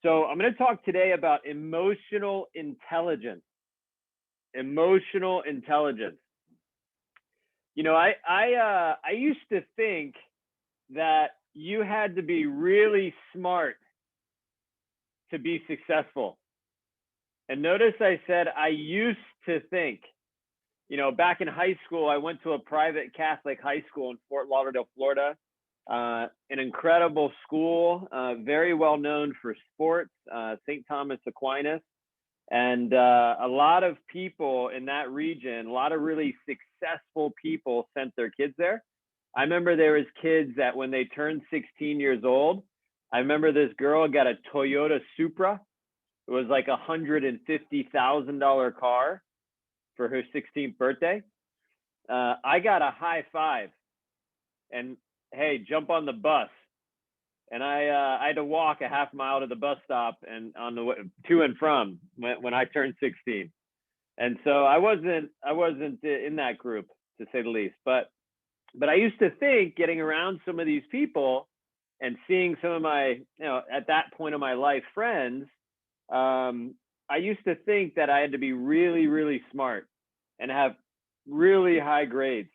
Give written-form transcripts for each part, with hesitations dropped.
So I'm going to talk today about emotional intelligence. Emotional intelligence. You know, I used to think that you had to be really smart to be successful. And notice I said I used to think. You know, back in high school, I went to a private Catholic high school in Fort Lauderdale, Florida. An incredible school, very well known for sports, St. Thomas Aquinas. And a lot of people in that region, a lot of really successful people sent their kids there. I remember there was kids that when they turned 16 years old, I remember this girl got a Toyota Supra. It was like $150,000 car for her 16th birthday. I got a high five and hey, jump on the bus. And I had to walk a half mile to the bus stop and on the way to and from when I turned 16. And so I wasn't in that group, to say the least. But I used to think, getting around some of these people and seeing some of my, at that point of my life, friends, I used to think that I had to be really, really smart and have really high grades.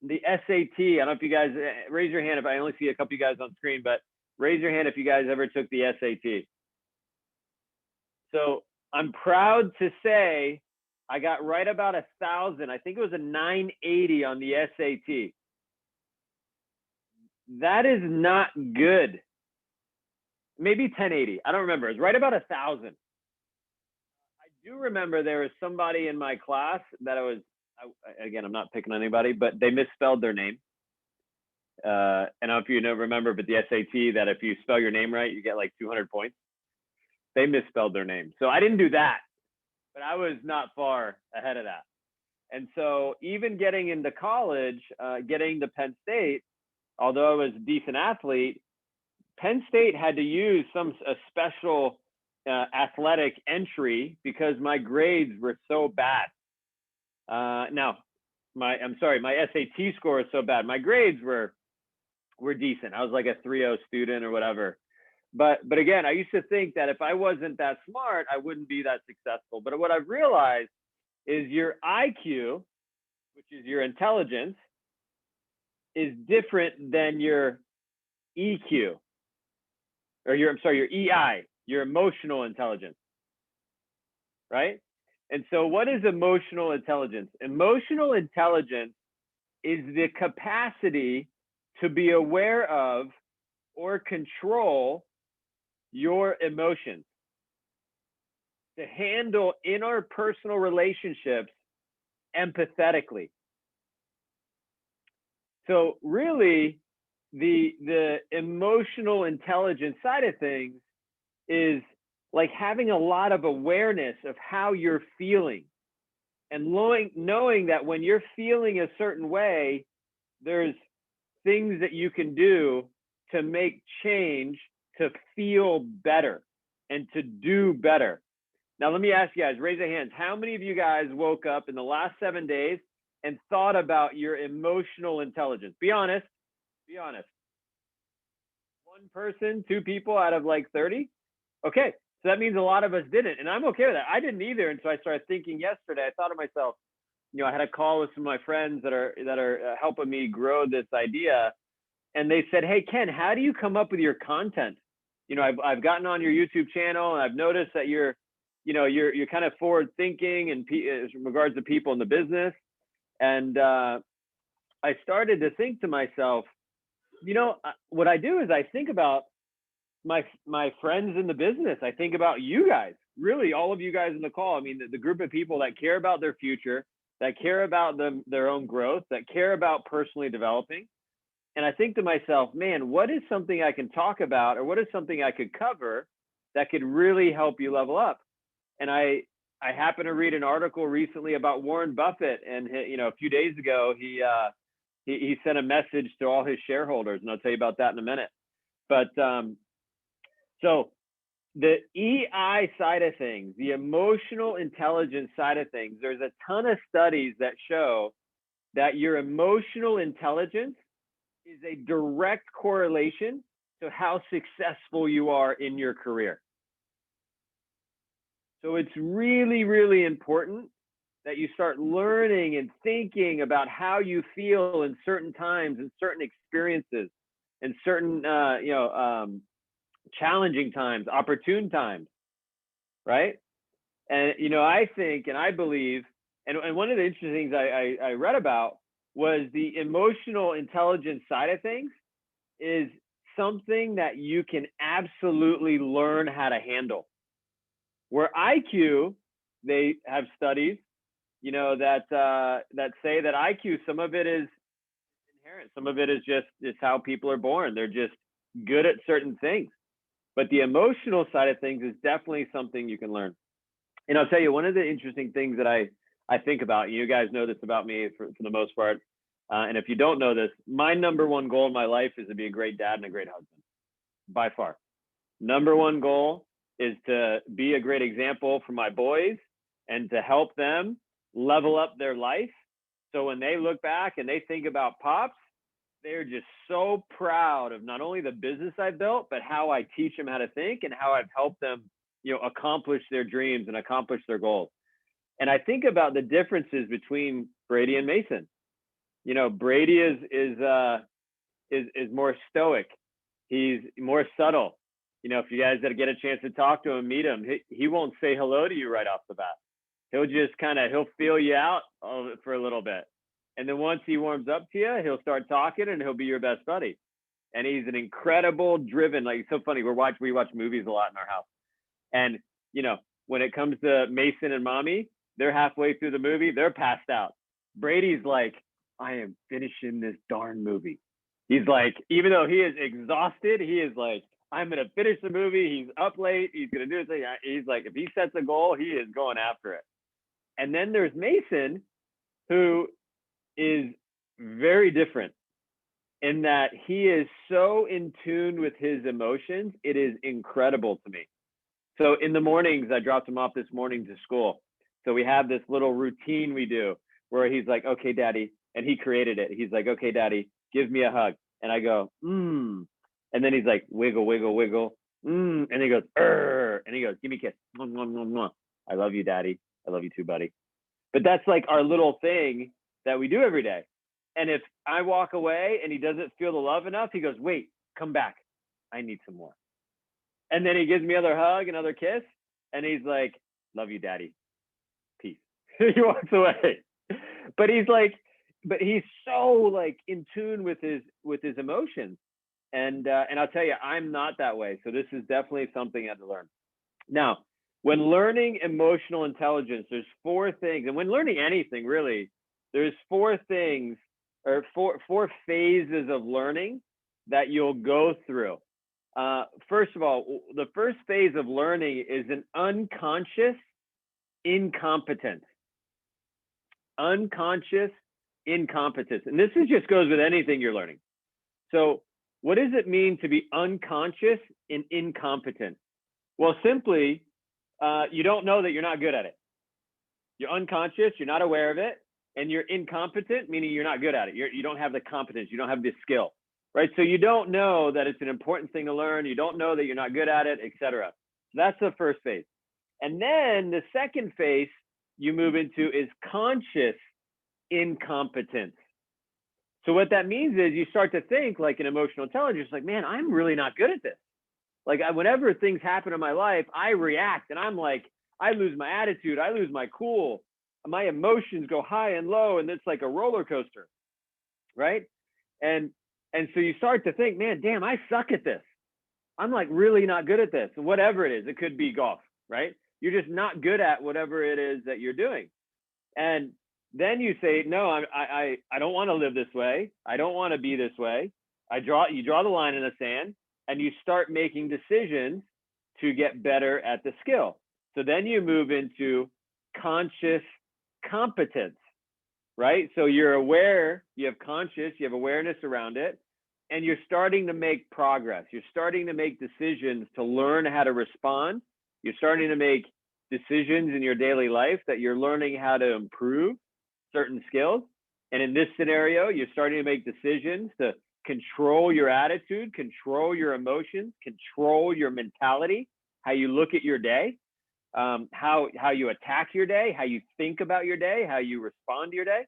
The SAT, I don't know if you guys, raise your hand if I only see a couple of you guys on screen, but raise your hand if you guys ever took the SAT. So I'm proud to say I got right about 1,000. I think it was a 980 on the SAT. That is not good. Maybe 1080. I don't remember. It's right about 1,000. I do remember there was somebody in my class that again, I'm not picking on anybody, but they misspelled their name. I don't know if you remember, but the SAT, that if you spell your name right, you get like 200 points. They misspelled their name. So I didn't do that, but I was not far ahead of that. And so even getting into college, getting to Penn State, although I was a decent athlete, Penn State had to use a special athletic entry because my grades were so bad. Now, my SAT score is so bad. My grades were decent. I was like a 3.0 student or whatever. But again, I used to think that if I wasn't that smart, I wouldn't be that successful. But what I've realized is your IQ, which is your intelligence, is different than your EQ, or your EI, your emotional intelligence, right? And so what is emotional intelligence? Emotional intelligence is the capacity to be aware of or control your emotions, to handle interpersonal relationships empathetically. So really, the emotional intelligence side of things is like having a lot of awareness of how you're feeling, and knowing that when you're feeling a certain way, there's things that you can do to make change, to feel better and to do better. Now, let me ask you guys, raise your hands. How many of you guys woke up in the last 7 days and thought about your emotional intelligence? Be honest. Be honest. One person, two people out of like 30? Okay, so that means a lot of us didn't, and I'm okay with that. I didn't either until I started thinking yesterday. I thought to myself, I had a call with some of my friends that are helping me grow this idea, and they said, "Hey, Ken, how do you come up with your content? I've gotten on your YouTube channel, and I've noticed that you're kind of forward thinking in regards to people in the business." And I started to think to myself, what I do is I think about my friends in the business. I think about you guys, really all of you guys in the call. I mean, the group of people that care about their future, that care about their own growth, that care about personally developing. And I think to myself, man, what is something I can talk about, or what is something I could cover that could really help you level up? And I happened to read an article recently about Warren Buffett, and a few days ago he sent a message to all his shareholders, and I'll tell you about that in a minute. But so the EI side of things, the emotional intelligence side of things, there's a ton of studies that show that your emotional intelligence is a direct correlation to how successful you are in your career. So it's really, really important that you start learning and thinking about how you feel in certain times and certain experiences and certain, challenging times, opportune times, right? And, I think and I believe, and one of the interesting things I read about was the emotional intelligence side of things is something that you can absolutely learn how to handle. Where IQ, they have studies, that say that IQ, some of it is inherent, some of it is just it's how people are born. They're just good at certain things. But the emotional side of things is definitely something you can learn. And I'll tell you, one of the interesting things that I think about, you guys know this about me for the most part, and if you don't know this, my number one goal in my life is to be a great dad and a great husband, by far. Number one goal is to be a great example for my boys and to help them level up their life. So when they look back and they think about Pops, they're just so proud of not only the business I built, but how I teach them how to think and how I've helped them, accomplish their dreams and accomplish their goals. And I think about the differences between Brady and Mason. Brady is more stoic. He's more subtle. If you guys get a chance to talk to him, meet him, he won't say hello to you right off the bat. He'll just he'll feel you out for a little bit. And then once he warms up to you, he'll start talking and he'll be your best buddy. And he's an incredible driven, it's so funny. We watch movies a lot in our house. And, when it comes to Mason and Mommy, they're halfway through the movie, they're passed out. Brady's like, I am finishing this darn movie. He's like, even though he is exhausted, he is like, I'm going to finish the movie. He's up late. He's going to do this. He's like, if he sets a goal, he is going after it. And then there's Mason, who is very different in that he is so in tune with his emotions. It is incredible to me. So in the mornings, I dropped him off this morning to school. So we have this little routine we do where he's like, okay, Daddy. And he created it. He's like, okay, Daddy, give me a hug. And I go, And then he's like, wiggle, wiggle, wiggle. And he goes, and he goes, give me a kiss. Mwah, mwah, mwah, mwah. I love you, Daddy. I love you too, buddy. But that's like our little thing that we do every day. And if I walk away and he doesn't feel the love enough, he goes, wait, come back. I need some more. And then he gives me another hug, another kiss. And he's like, love you, Daddy. Peace. He walks away. But he's so in tune with his emotions. And I'll tell you, I'm not that way. So this is definitely something I had to learn. Now, when learning emotional intelligence, there's four things. And when learning anything, really, there's four things or four phases of learning that you'll go through. First of all, the first phase of learning is an unconscious incompetence. Unconscious incompetence. And this just goes with anything you're learning. So what does it mean to be unconscious and incompetent? Well, simply, you don't know that you're not good at it. You're unconscious, you're not aware of it, and you're incompetent, meaning you're not good at it. You don't have the competence, you don't have the skill, right? So you don't know that it's an important thing to learn. You don't know that you're not good at it, etc. So that's the first phase. And then the second phase you move into is conscious incompetence. So what that means is you start to think like an emotional intelligence, like, man, I'm really not good at this. Whenever things happen in my life, I react and I'm like, I lose my attitude. I lose my cool. My emotions go high and low. And it's like a roller coaster. Right. And so you start to think, man, damn, I suck at this. I'm really not good at this. Whatever it is, it could be golf, right? You're just not good at whatever it is that you're doing. And then you say, no, I don't want to live this way. I don't want to be this way. You draw the line in the sand and you start making decisions to get better at the skill. So then you move into conscious competence, right? So you're aware, you have awareness around it, and you're starting to make progress. You're starting to make decisions to learn how to respond. You're starting to make decisions in your daily life that you're learning how to improve certain skills. And in this scenario, you're starting to make decisions to control your attitude, control your emotions, control your mentality, how you look at your day, how you attack your day, how you think about your day, how you respond to your day.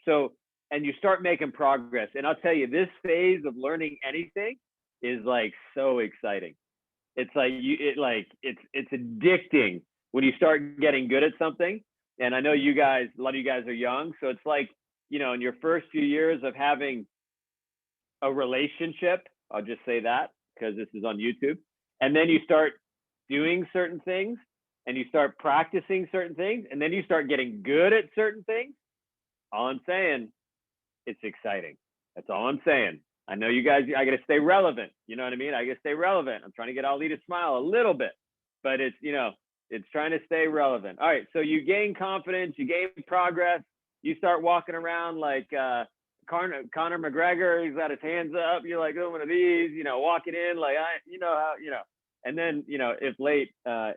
So, and you start making progress. And I'll tell you, this phase of learning anything is like so exciting. It's like it's addicting when you start getting good at something. And I know you guys, a lot of you guys are young, so it's like, you know, in your first few years of having a relationship, I'll just say that because this is on YouTube, and then you start doing certain things and you start practicing certain things, and then you start getting good at certain things. All I'm saying, it's exciting. That's all I'm saying. I know you guys, I got to stay relevant. You know what I mean? I got to stay relevant. I'm trying to get Ali to smile a little bit, but it's, you know, it's trying to stay relevant. All right. So you gain confidence, you gain progress. You start walking around like Conor McGregor. He's got his hands up. You're like, oh, one of these, you know, walking in like, you know, how, you know, and then, you know, if late,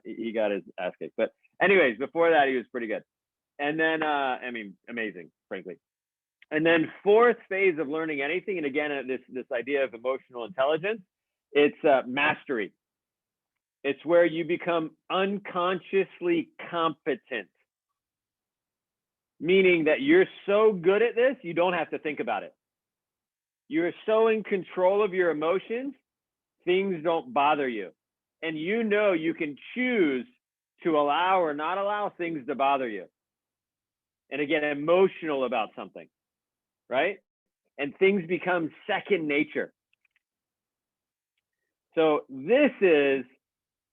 he got his ass kicked. But anyways, before that, he was pretty good. And then, I mean, amazing, frankly. And then fourth phase of learning anything, and again, this idea of emotional intelligence, it's mastery. It's where you become unconsciously competent, meaning that you're so good at this, you don't have to think about it. You're so in control of your emotions, things don't bother you. And you know you can choose to allow or not allow things to bother you. And again, emotional about something, right? And things become second nature. So this is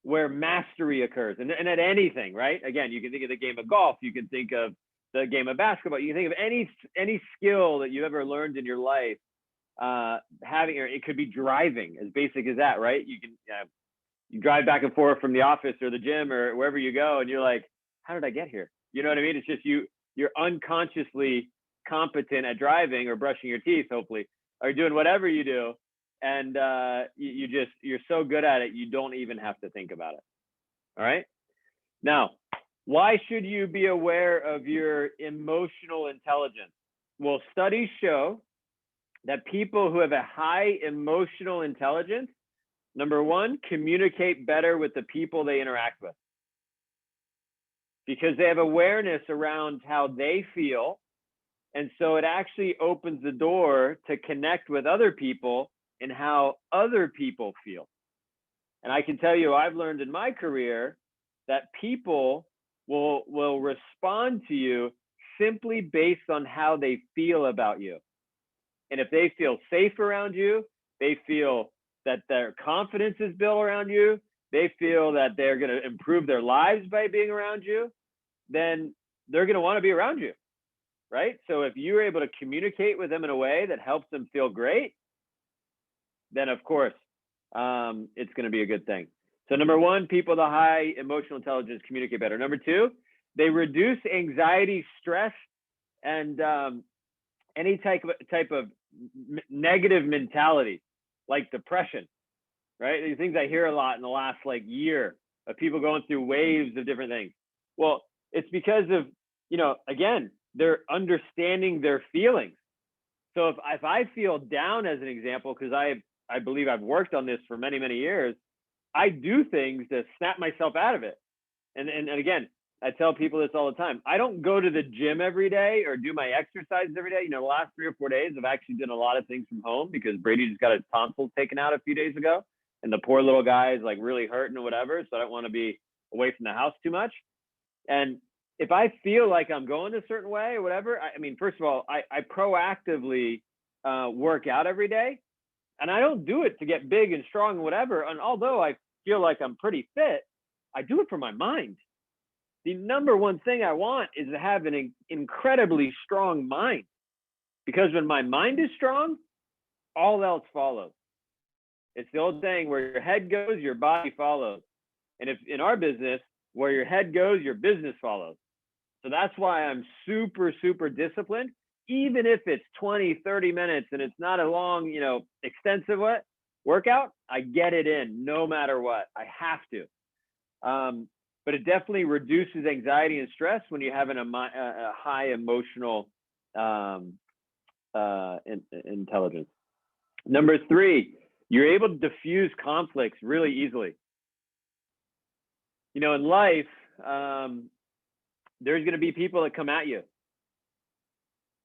where mastery occurs. And at anything, right? Again, you can think of the game of golf. You can think of the game of basketball. You can think of any skill that you ever learned in your life, having, or it could be driving, as basic as that, right? You can you drive back and forth from the office or the gym or wherever you go, and you're like, how did I get here? You know what I mean? It's just you're unconsciously competent at driving or brushing your teeth, hopefully, or doing whatever you do. And you're so good at it, you don't even have to think about it. All right. Now, why should you be aware of your emotional intelligence? Well, studies show that people who have a high emotional intelligence, number one, communicate better with the people they interact with, because they have awareness around how they feel. And so it actually opens the door to connect with other people and how other people feel. And I can tell you, I've learned in my career that people will respond to you simply based on how they feel about you. And if they feel safe around you, they feel that their confidence is built around you, they feel that they're going to improve their lives by being around you, then they're going to want to be around you, right? So if you're able to communicate with them in a way that helps them feel great, then of course, it's going to be a good thing. So number one, people with a high emotional intelligence communicate better. Number two, they reduce anxiety, stress, and any type of negative mentality, like depression, right? These things I hear a lot in the last like year of people going through waves of different things. Well, it's because of, you know, again, they're understanding their feelings. So if I feel down, as an example, because I believe I've worked on this for many, many years, I do things to snap myself out of it. And again, I tell people this all the time. I don't go to the gym every day or do my exercises every day. You know, the last 3 or 4 days, I've actually done a lot of things from home because Brady just got his tonsils taken out a few days ago. And the poor little guy is like really hurting or whatever. So I don't want to be away from the house too much. And if I feel like I'm going a certain way or whatever, I mean, first of all, I proactively work out every day. And I don't do it to get big and strong and whatever. And although I feel like I'm pretty fit, I do it for my mind. The number one thing I want is to have an incredibly strong mind, because when my mind is strong, all else follows. It's the old saying, where your head goes, your body follows. And if in our business, where your head goes, your business follows. So that's why I'm super, super disciplined. Even if it's 20, 30 minutes and it's not a long, you know, extensive workout, I get it in no matter what. I have to. But it definitely reduces anxiety and stress when you have a high emotional intelligence. Number three, you're able to diffuse conflicts really easily. You know, in life, there's going to be people that come at you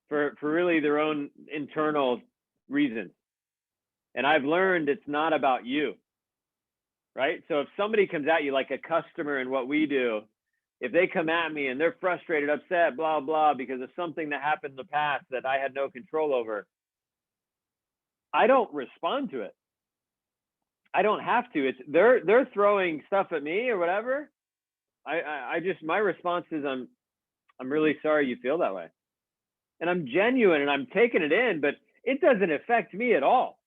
for really their own internal reasons. And I've learned it's not about you, right? So if somebody comes at you, like a customer in what we do, if they come at me and they're frustrated, upset, blah, blah, because of something that happened in the past that I had no control over, I don't respond to it. I don't have to. It's they're throwing stuff at me or whatever. I just, my response is I'm really sorry you feel that way. And I'm genuine and I'm taking it in, but it doesn't affect me at all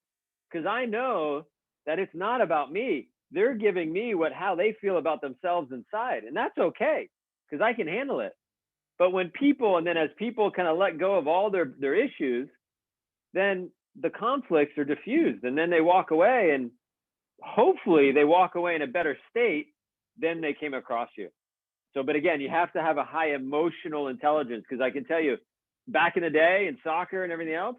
because I know that it's not about me. They're giving me how they feel about themselves inside, and that's okay because I can handle it. But when people, and then as people kind of let go of all their issues, then the conflicts are diffused, and then they walk away, and hopefully they walk away in a better state than they came across you. So, but again, you have to have a high emotional intelligence, because I can tell you, back in the day in soccer and everything else,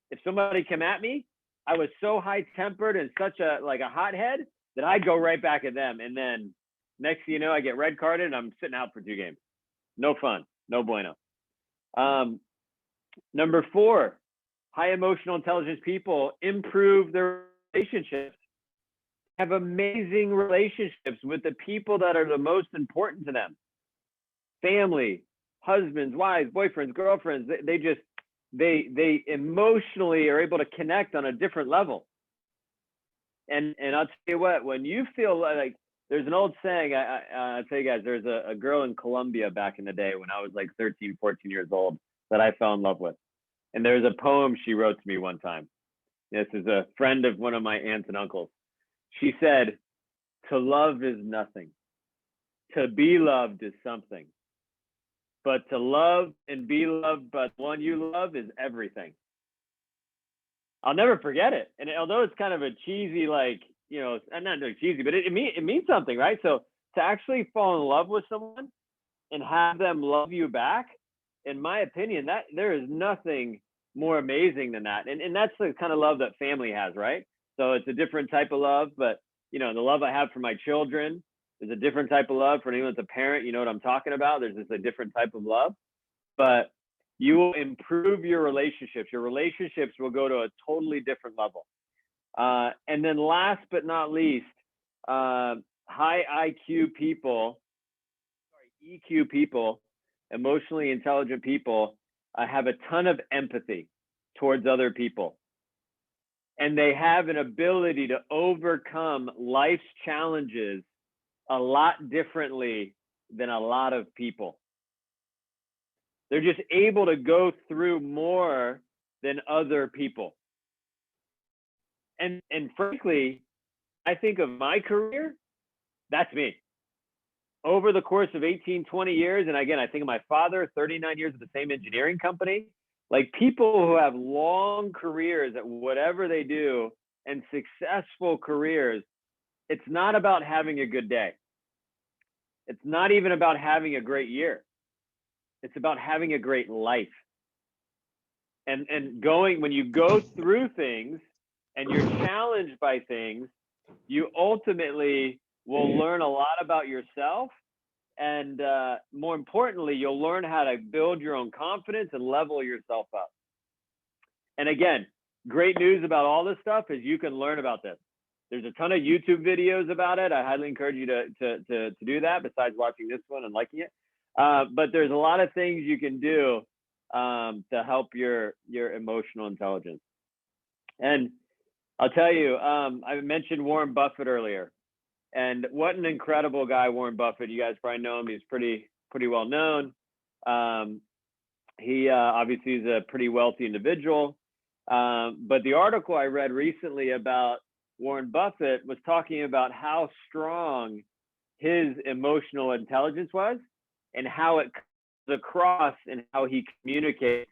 if somebody came at me, I was so high tempered and such a hothead that I'd go right back at them. And then next thing you know, I get red carded and I'm sitting out for 2 games. No fun, no bueno. Number four, high emotional intelligence people improve their relationships, have amazing relationships with the people that are the most important to them. Family, husbands, wives, boyfriends, girlfriends, they emotionally are able to connect on a different level. And I'll tell you what, when you feel like, there's an old saying, I'll tell you guys, there's a girl in Colombia back in the day when I was like 13, 14 years old that I fell in love with. And there's a poem she wrote to me one time. This is a friend of one of my aunts and uncles. She said, "To love is nothing. To be loved is something. But to love and be loved by the one you love is everything." I'll never forget it. And although it's kind of a cheesy, like, you know, not really cheesy, but it means something, right? So to actually fall in love with someone and have them love you back, in my opinion, that there is nothing more amazing than that. And that's the kind of love that family has, right? So it's a different type of love, but you know, the love I have for my children is a different type of love. For anyone that's a parent, you know what I'm talking about. There's just a different type of love, but you will improve your relationships. Your relationships will go to a totally different level. And then last but not least, high IQ people, EQ people, emotionally intelligent people have a ton of empathy towards other people. And they have an ability to overcome life's challenges a lot differently than a lot of people. They're just able to go through more than other people. And frankly, I think of my career, that's me. Over the course of 18, 20 years, and again, I think of my father, 39 years at the same engineering company, like people who have long careers at whatever they do and successful careers, it's not about having a good day. It's not even about having a great year. It's about having a great life. And when you go through things and you're challenged by things, you ultimately will learn a lot about yourself. And more importantly, you'll learn how to build your own confidence and level yourself up. And again, great news about all this stuff is you can learn about this. There's a ton of YouTube videos about it. I highly encourage you to do that besides watching this one and liking it. But there's a lot of things you can do to help your emotional intelligence. And I'll tell you, I mentioned Warren Buffett earlier. And what an incredible guy, Warren Buffett. You guys probably know him. He's pretty well known. He obviously is a pretty wealthy individual. But the article I read recently about Warren Buffett was talking about how strong his emotional intelligence was and how it comes across and how he communicates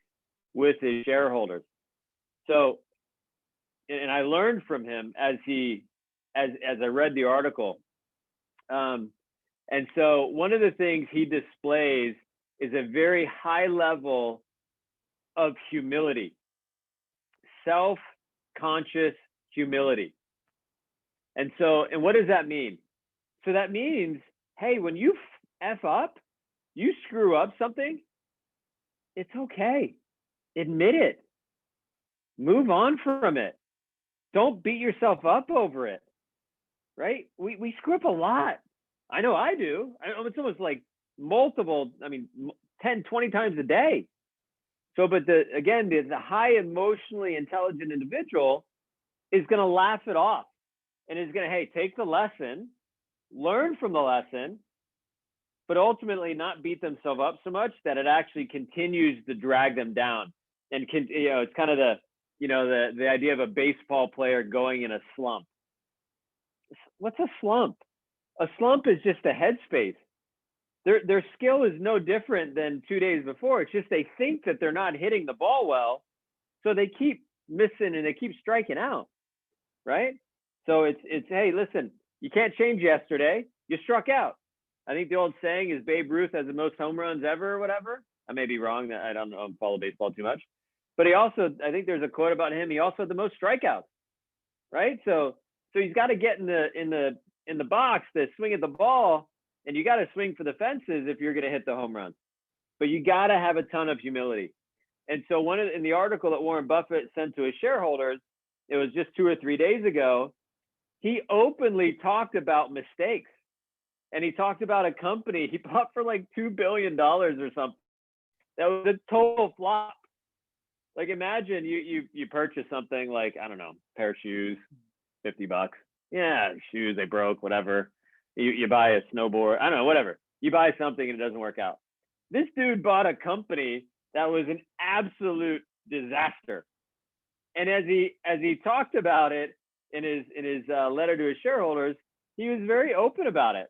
with his shareholders. So, and I learned from him as I read the article. And so one of the things he displays is a very high level of humility, conscious humility. And so, and what does that mean? So that means, hey, when you F up, you screw up something, it's okay. Admit it. Move on from it. Don't beat yourself up over it, right? We screw up a lot. I know I do. It's almost like multiple, 10, 20 times a day. So, but the high emotionally intelligent individual is going to laugh it off and is going to, hey, take the lesson, learn from the lesson, but ultimately not beat themselves up so much that it actually continues to drag them down. And it's kind of the idea of a baseball player going in a slump. What's a slump? A slump is just a headspace. Their skill is no different than 2 days before. It's just they think that they're not hitting the ball well, so they keep missing and they keep striking out, right? So it's hey, listen, you can't change yesterday. You struck out. I think the old saying is Babe Ruth has the most home runs ever or whatever. I may be wrong. I don't know, follow baseball too much. But he also, I think there's a quote about him. He also had the most strikeouts, right? So he's got to get in the box to swing at the ball, and you got to swing for the fences if you're going to hit the home run. But you got to have a ton of humility. And so in the article that Warren Buffett sent to his shareholders, it was just 2 or 3 days ago, he openly talked about mistakes. And he talked about a company he bought for like $2 billion or something. That was a total flop. Like imagine you purchase something like, I don't know, pair of shoes, $50. Yeah, shoes, they broke, whatever. You buy a snowboard, I don't know, whatever. You buy something and it doesn't work out. This dude bought a company that was an absolute disaster. And as he talked about it in his letter to his shareholders, he was very open about it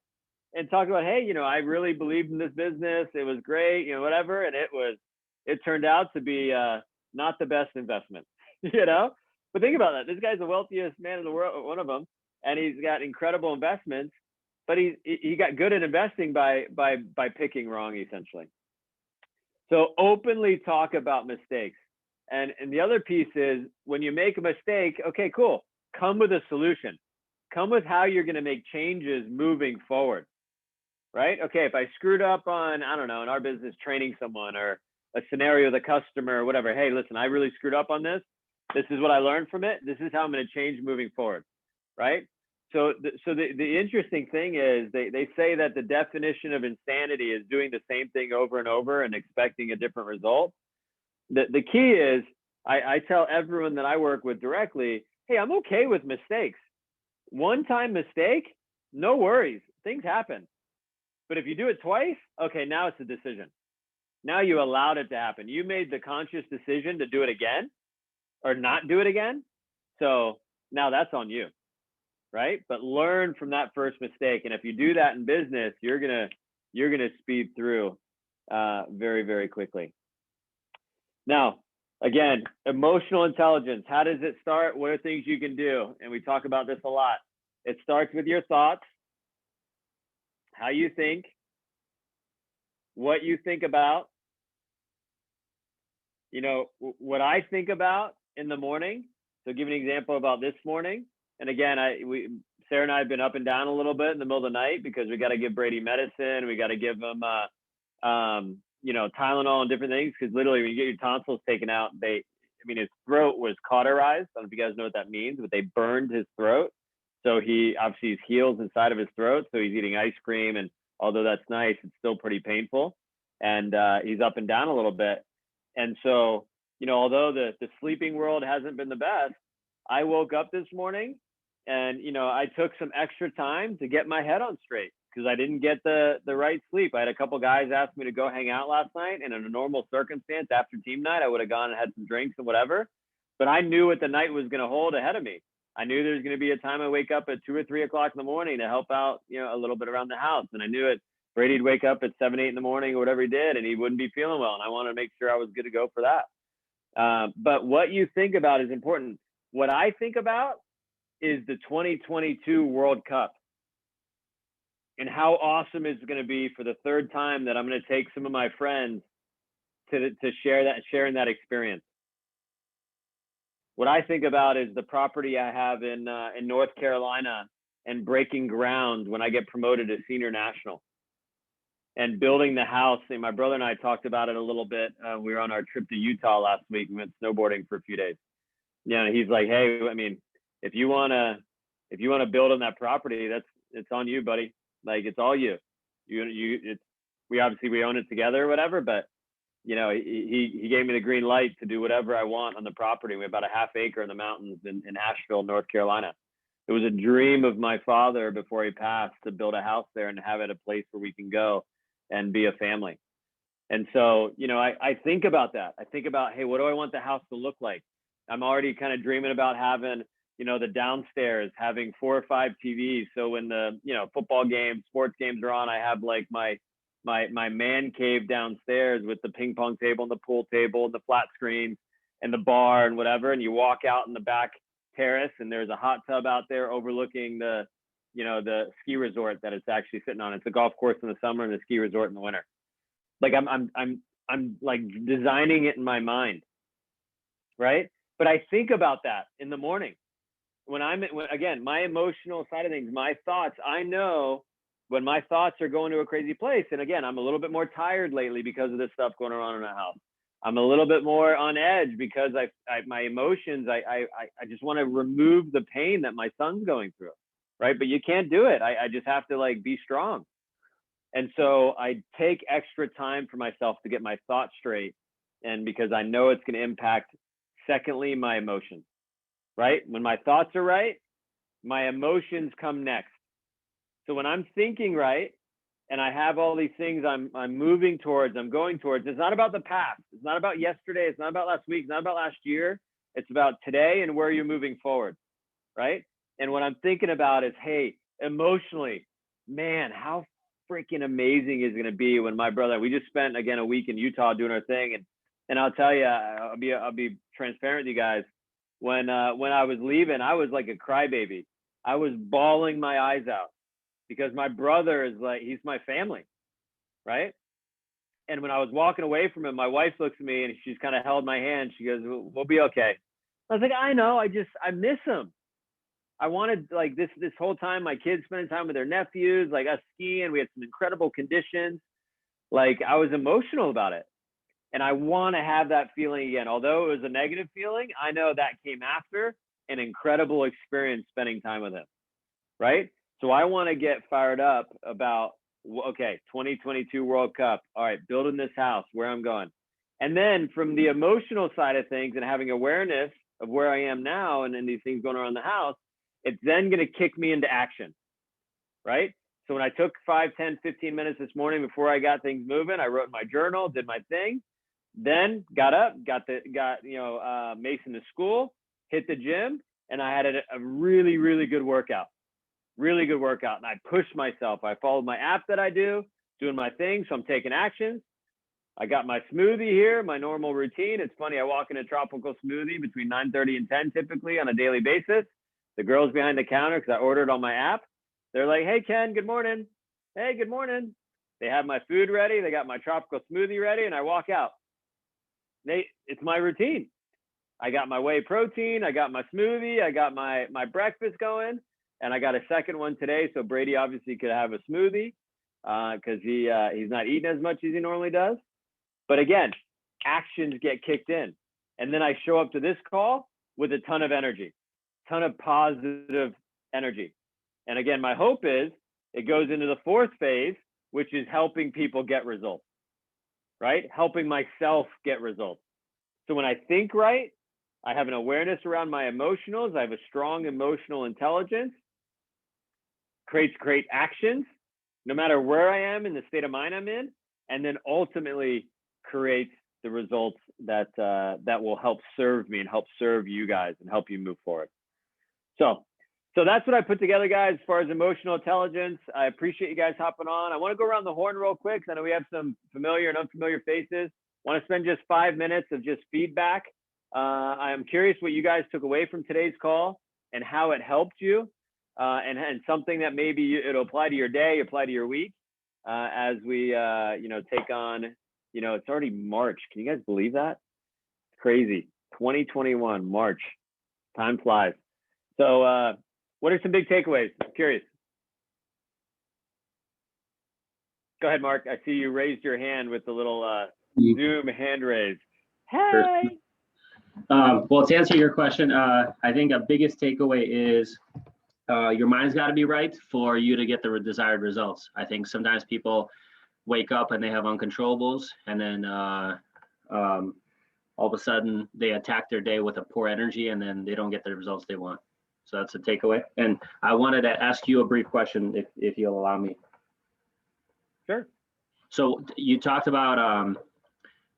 and talked about, hey, I really believed in this business. It was great, whatever. And it turned out to be not the best investment, But think about that. This guy's the wealthiest man in the world, one of them, and he's got incredible investments. But he got good at investing by picking wrong, essentially. So openly talk about mistakes. And the other piece is when you make a mistake, okay, cool. Come with a solution. Come with how you're going to make changes moving forward, right? Okay, if I screwed up on, I don't know, in our business, training someone or a scenario with a customer or whatever, hey, listen, I really screwed up on this. This is what I learned from it. This is how I'm going to change moving forward, right? So the interesting thing is they say that the definition of insanity is doing the same thing over and over and expecting a different result. The key is I tell everyone that I work with directly, hey, I'm okay with mistakes. One-time mistake, no worries. Things happen. But if you do it twice, okay, now it's a decision. Now you allowed it to happen. You made the conscious decision to do it again or not do it again. So now that's on you, right? But learn from that first mistake. And if you do that in business, you're gonna speed through very, very quickly. Now, again, emotional intelligence. How does it start? What are things you can do? And we talk about this a lot. It starts with your thoughts, how you think, what you think about. What I think about in the morning. So give an example about this morning. And again, Sarah and I have been up and down a little bit in the middle of the night because we got to give Brady medicine. We got to give him, Tylenol and different things. Because literally when you get your tonsils taken out, his throat was cauterized. I don't know if you guys know what that means, but they burned his throat. So he obviously his heels inside of his throat. So he's eating ice cream. And although that's nice, it's still pretty painful. And he's up and down a little bit. And so, although the sleeping world hasn't been the best, I woke up this morning and, I took some extra time to get my head on straight because I didn't get the right sleep. I had a couple guys ask me to go hang out last night, and in a normal circumstance after team night, I would have gone and had some drinks and whatever. But I knew what the night was going to hold ahead of me. I knew there's going to be a time I wake up at 2 or 3 o'clock in the morning to help out, a little bit around the house. And I knew it. Brady'd wake up at 7, 8 in the morning or whatever he did, and he wouldn't be feeling well. And I wanted to make sure I was good to go for that. But what you think about is important. What I think about is the 2022 World Cup and how awesome it's going to be for the third time that I'm going to take some of my friends to sharing that experience. What I think about is the property I have in North Carolina and breaking ground when I get promoted to senior national and building the house. And my brother and I talked about it a little bit. We were on our trip to Utah last week. We went snowboarding for a few days. Yeah, he's like, hey, I mean, if you wanna build on that property, it's on you, buddy. Like, it's all you. We obviously own it together or whatever, but you know, he gave me the green light to do whatever I want on the property. We have about a half acre in the mountains in Asheville, North Carolina. It was a dream of my father before he passed to build a house there and have it a place where we can go and be a family. And so, you know, I think about that. I think about, hey, what do I want the house to look like? I'm already kind of dreaming about having, you know, the downstairs, having 4 or 5 TVs. So when the, you know, football games, sports games are on, I have like my man cave downstairs with the ping pong table and the pool table and the flat screen and the bar and whatever. And you walk out in the back terrace and there's a hot tub out there overlooking the, you know, the ski resort that it's actually sitting on. It's a golf course in the summer and a ski resort in the winter. Like I'm like designing it in my mind, right? But I think about that in the morning when again, my emotional side of things, my thoughts. I know when my thoughts are going to a crazy place. And again, I'm a little bit more tired lately because of this stuff going on in the house. I'm a little bit more on edge because my emotions. I just want to remove the pain that my son's going through, right? But you can't do it. I just have to like be strong. And so I take extra time for myself to get my thoughts straight. And because I know it's going to impact, secondly, my emotions, right? When my thoughts are right, my emotions come next. So when I'm thinking right, and I have all these things I'm moving towards, I'm going towards, it's not about the past. It's not about yesterday. It's not about last week. It's not about last year. It's about today and where you're moving forward, right? And what I'm thinking about is, hey, emotionally, man, how freaking amazing is it going to be when my brother, we just spent again a week in Utah doing our thing, and I'll tell you, I'll be transparent with you guys. When I was leaving, I was like a crybaby. I was bawling my eyes out because my brother is like, he's my family, right? And when I was walking away from him, my wife looks at me and she's kind of held my hand. She goes, we'll be okay. I was like, I know, I miss him. I wanted, like, this whole time, my kids spending time with their nephews, like us skiing. We had some incredible conditions. Like, I was emotional about it. And I want to have that feeling again. Although it was a negative feeling, I know that came after an incredible experience spending time with him, right? So I want to get fired up about, okay, 2022 World Cup. All right, building this house, where I'm going. And then from the emotional side of things and having awareness of where I am now and these things going on in the house, it's then going to kick me into action, right? So when I took 5, 10, 15 minutes this morning before I got things moving, I wrote in my journal, did my thing, then got up, got Mason to school, hit the gym, and I had a really, really good workout. Really good workout. And I pushed myself. I followed my app that I do, doing my thing. So I'm taking actions. I got my smoothie here, my normal routine. It's funny, I walk in a tropical smoothie between 9:30 and 10 typically on a daily basis. The girls behind the counter, because I ordered on my app, they're like, hey, Ken, good morning. Hey, good morning. They have my food ready. They got my tropical smoothie ready, and I walk out. It's my routine. I got my whey protein. I got my smoothie. I got my breakfast going, and I got a second one today. So Brady obviously could have a smoothie because he's not eating as much as he normally does. But again, actions get kicked in. And then I show up to this call with a ton of energy, ton of positive energy. And again, my hope is it goes into the 4th phase, which is helping people get results, right? Helping myself get results. So when I think right, I have an awareness around my emotionals. I have a strong emotional intelligence, creates great actions, no matter where I am in the state of mind I'm in, and then ultimately creates the results that will help serve me and help serve you guys and help you move forward. So that's what I put together, guys, as far as emotional intelligence. I appreciate you guys hopping on. I want to go around the horn real quick. I know we have some familiar and unfamiliar faces. I want to spend just 5 minutes of just feedback. I'm curious what you guys took away from today's call and how it helped you, and something that maybe it'll apply to your day, apply to your week, as we take on. It's already March. Can you guys believe that? It's crazy. 2021 March. Time flies. So what are some big takeaways? I'm curious. Go ahead, Mark. I see you raised your hand with the little Zoom hand raise. Hey. Well, to answer your question, I think a biggest takeaway is your mind's got to be right for you to get the desired results. I think sometimes people wake up and they have uncontrollables, and then all of a sudden they attack their day with a poor energy, and then they don't get the results they want. So that's a takeaway. And I wanted to ask you a brief question, if you'll allow me. Sure. So you talked about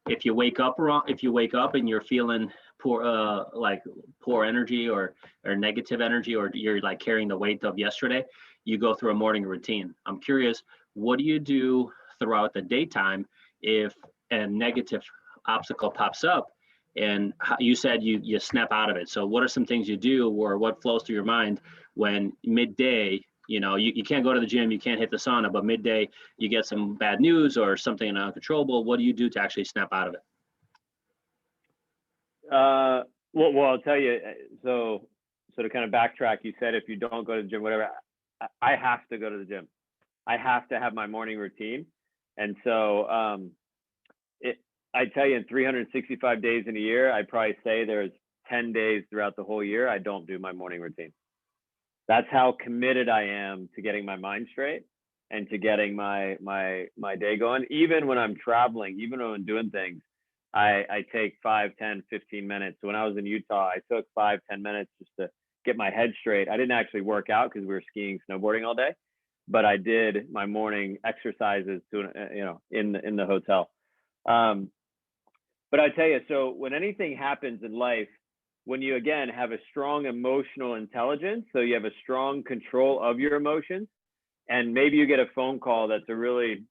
if you wake up and you're feeling poor, like poor energy or negative energy, or you're like carrying the weight of yesterday, you go through a morning routine. I'm curious, what do you do throughout the daytime if a negative obstacle pops up? And you said you snap out of it. So what are some things you do, or what flows through your mind when midday, you can't go to the gym, you can't hit the sauna, but midday you get some bad news or something uncontrollable? What do you do to actually snap out of it? Well, I'll tell you. So to kind of backtrack, you said if you don't go to the gym, whatever, I have to go to the gym. I have to have my morning routine. And so I tell you, in 365 days in a year, I'd probably say there's 10 days throughout the whole year I don't do my morning routine. That's how committed I am to getting my mind straight and to getting my day going. Even when I'm traveling, even when I'm doing things, I take 5, 10, 15 minutes. When I was in Utah, I took 5, 10 minutes just to get my head straight. I didn't actually work out because we were skiing, snowboarding all day, but I did my morning exercises in the hotel. But I tell you, so when anything happens in life, when you, again, have a strong emotional intelligence, so you have a strong control of your emotions, and maybe you get a phone call that's a really,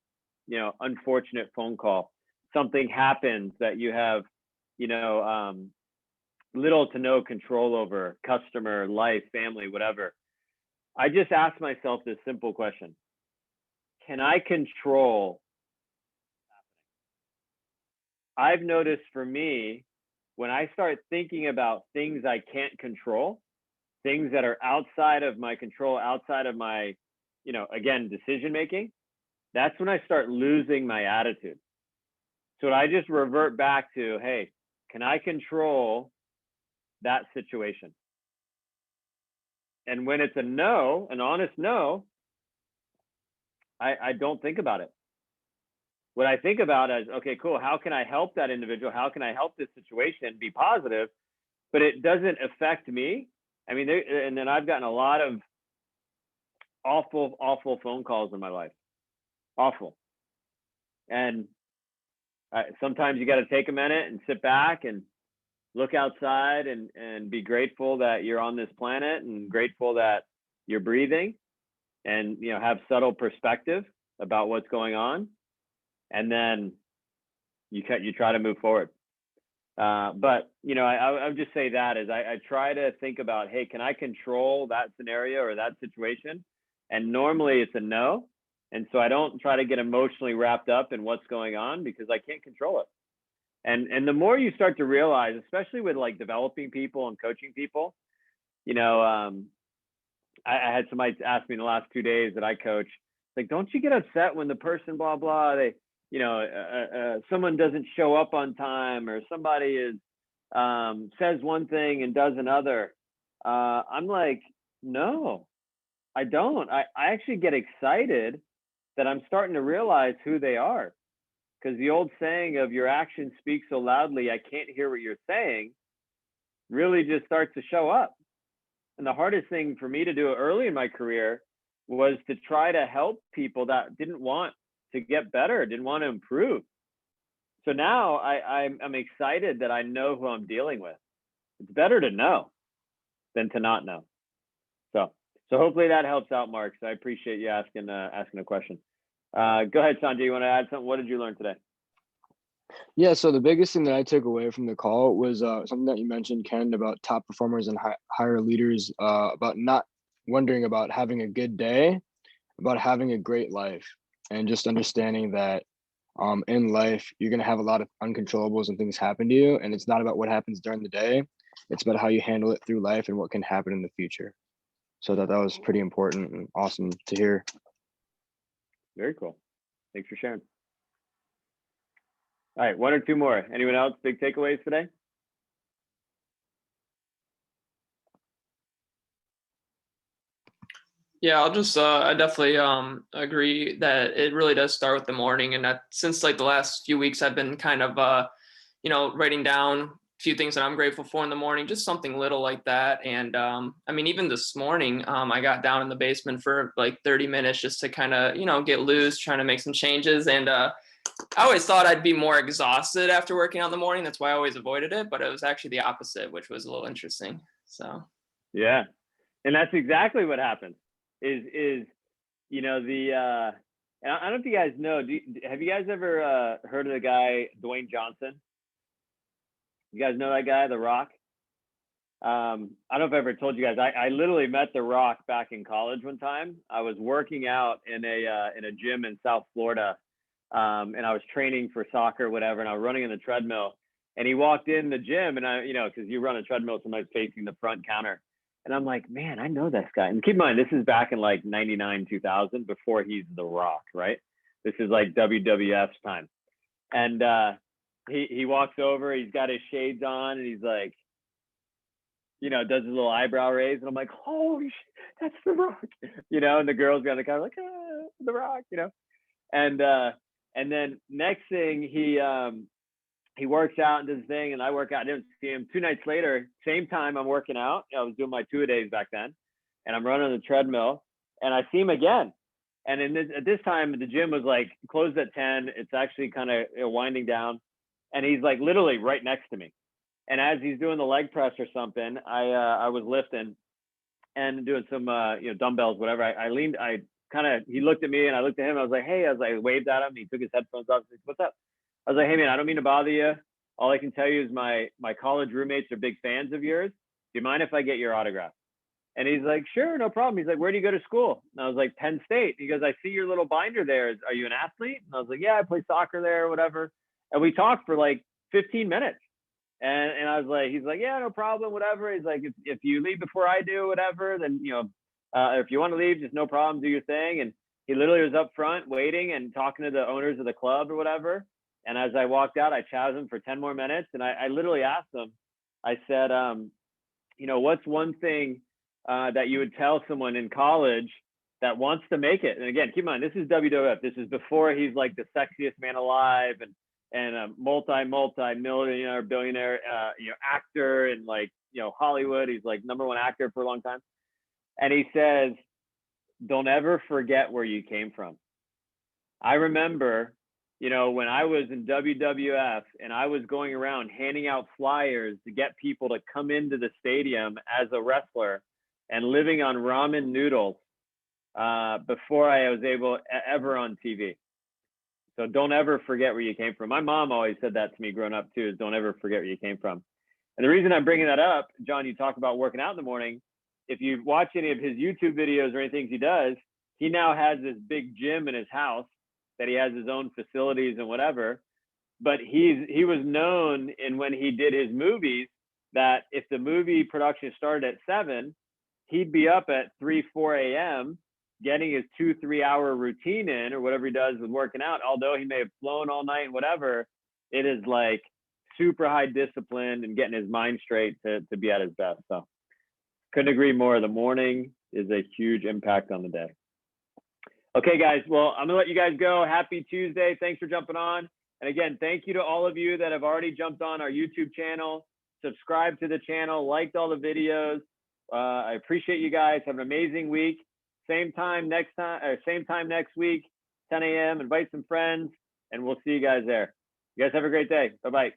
unfortunate phone call. Something happens that you have, little to no control over, customer, life, family, whatever. I just ask myself this simple question: can I control? I've noticed for me, when I start thinking about things I can't control, things that are outside of my control, outside of my, again, decision making, that's when I start losing my attitude. So I just revert back to, hey, can I control that situation? And when it's a no, an honest no, I don't think about it. What I think about is, okay, cool. How can I help that individual? How can I help this situation be positive? But it doesn't affect me. I mean, and then I've gotten a lot of awful, awful phone calls in my life. Awful. And sometimes you got to take a minute and sit back and look outside and be grateful that you're on this planet, and grateful that you're breathing, and, have subtle perspective about what's going on. And then you try to move forward. But, I would just say that is I try to think about, hey, can I control that scenario or that situation? And normally it's a no. And so I don't try to get emotionally wrapped up in what's going on, because I can't control it. And the more you start to realize, especially with like developing people and coaching people, I had somebody ask me in the last 2 days that I coach, like, don't you get upset when the person, blah, blah, they, someone doesn't show up on time, or somebody is says one thing and does another? I'm like, no, I don't. I actually get excited that I'm starting to realize who they are, because the old saying of your actions speak so loudly I can't hear what you're saying really just starts to show up. And the hardest thing for me to do early in my career was to try to help people that didn't want to get better, didn't want to improve. So now I'm excited that I know who I'm dealing with. It's better to know than to not know. So hopefully that helps out, Mark. So I appreciate you asking a question. Go ahead, Sanjay. You want to add something? What did you learn today? Yeah, so the biggest thing that I took away from the call was something that you mentioned, Ken, about top performers and higher leaders, about not wondering about having a good day, about having a great life, and just understanding that in life, you're going to have a lot of uncontrollables and things happen to you. And it's not about what happens during the day. it's about how you handle it through life and what can happen in the future. So that was pretty important and awesome to hear. Very cool. Thanks for sharing. All right, one or two more. Anyone else? Big takeaways today? Yeah, I'll just I definitely agree that it really does start with the morning, and that since like the last few weeks I've been kind of writing down a few things that I'm grateful for in the morning, just something little like that. And I mean, even this morning I got down in the basement for like 30 minutes just to kind of get loose, trying to make some changes. And I always thought I'd be more exhausted after working out in the morning. That's why I always avoided it, but it was actually the opposite, which was a little interesting. So yeah, and that's exactly what happens. Is and I don't know if you guys know, have you guys ever heard of the guy Dwayne Johnson? You guys know that guy, The Rock? I don't know if I ever told you guys, I literally met The Rock back in college one time. I was working out in a gym in South Florida, and I was training for soccer, whatever, and I was running in the treadmill. And he walked in the gym, and because you run a treadmill sometimes facing the front counter. And I'm like, man, I know this guy. And keep in mind, this is back in like 99, 2000, before he's The Rock, right? This is like WWF's time. And he walks over, he's got his shades on, and he's like, does his little eyebrow raise. And I'm like, holy shit, that's The Rock. And the girls behind the counter like, The Rock, And then next thing, he works out and does his thing, and I work out. I didn't see him. 2 nights later, same time I'm working out. I was doing my 2-a-days back then, and I'm running on the treadmill, and I see him again. And at this time, the gym was like closed at 10. It's actually kind of winding down, and he's like literally right next to me. And as he's doing the leg press or something, I was lifting and doing some dumbbells, whatever. He looked at me, and I looked at him. I was like, hey, I waved at him. He took his headphones off. He said, what's up? I was like, hey man, I don't mean to bother you. All I can tell you is my college roommates are big fans of yours. Do you mind if I get your autograph? And he's like, sure, no problem. He's like, where do you go to school? And I was like, Penn State. He goes, I see your little binder there. Are you an athlete? And I was like, yeah, I play soccer there or whatever. And we talked for like 15 minutes. And I was like, he's like, yeah, no problem, whatever. He's like, if you leave before I do, whatever, then, if you want to leave, just no problem, do your thing. And he literally was up front waiting and talking to the owners of the club or whatever. And as I walked out, I chatted him for 10 more minutes. And I literally asked him, I said, what's one thing that you would tell someone in college that wants to make it? And again, keep in mind, this is WWF. This is before he's like the sexiest man alive and a multi-millionaire, billionaire, actor and Hollywood. He's like #1 actor for a long time. And he says, don't ever forget where you came from. I remember, when I was in WWF and I was going around handing out flyers to get people to come into the stadium as a wrestler and living on ramen noodles before I was ever on TV. So don't ever forget where you came from. My mom always said that to me growing up too, is don't ever forget where you came from. And the reason I'm bringing that up, John, you talk about working out in the morning. If you watch any of his YouTube videos or anything he does, he now has this big gym in his house that he has his own facilities and whatever. But he was known when he did his movies that if the movie production started at 7, he'd be up at 3, 4 a.m. getting his 2-3 hour routine in or whatever he does with working out. Although he may have flown all night and whatever, it is like super high discipline and getting his mind straight to be at his best. So couldn't agree more. The morning is a huge impact on the day. Okay, guys. Well, I'm going to let you guys go. Happy Tuesday. Thanks for jumping on. And again, thank you to all of you that have already jumped on our YouTube channel, subscribed to the channel, liked all the videos. I appreciate you guys. Have an amazing week. Same time next week, 10 a.m. Invite some friends, and we'll see you guys there. You guys have a great day. Bye-bye.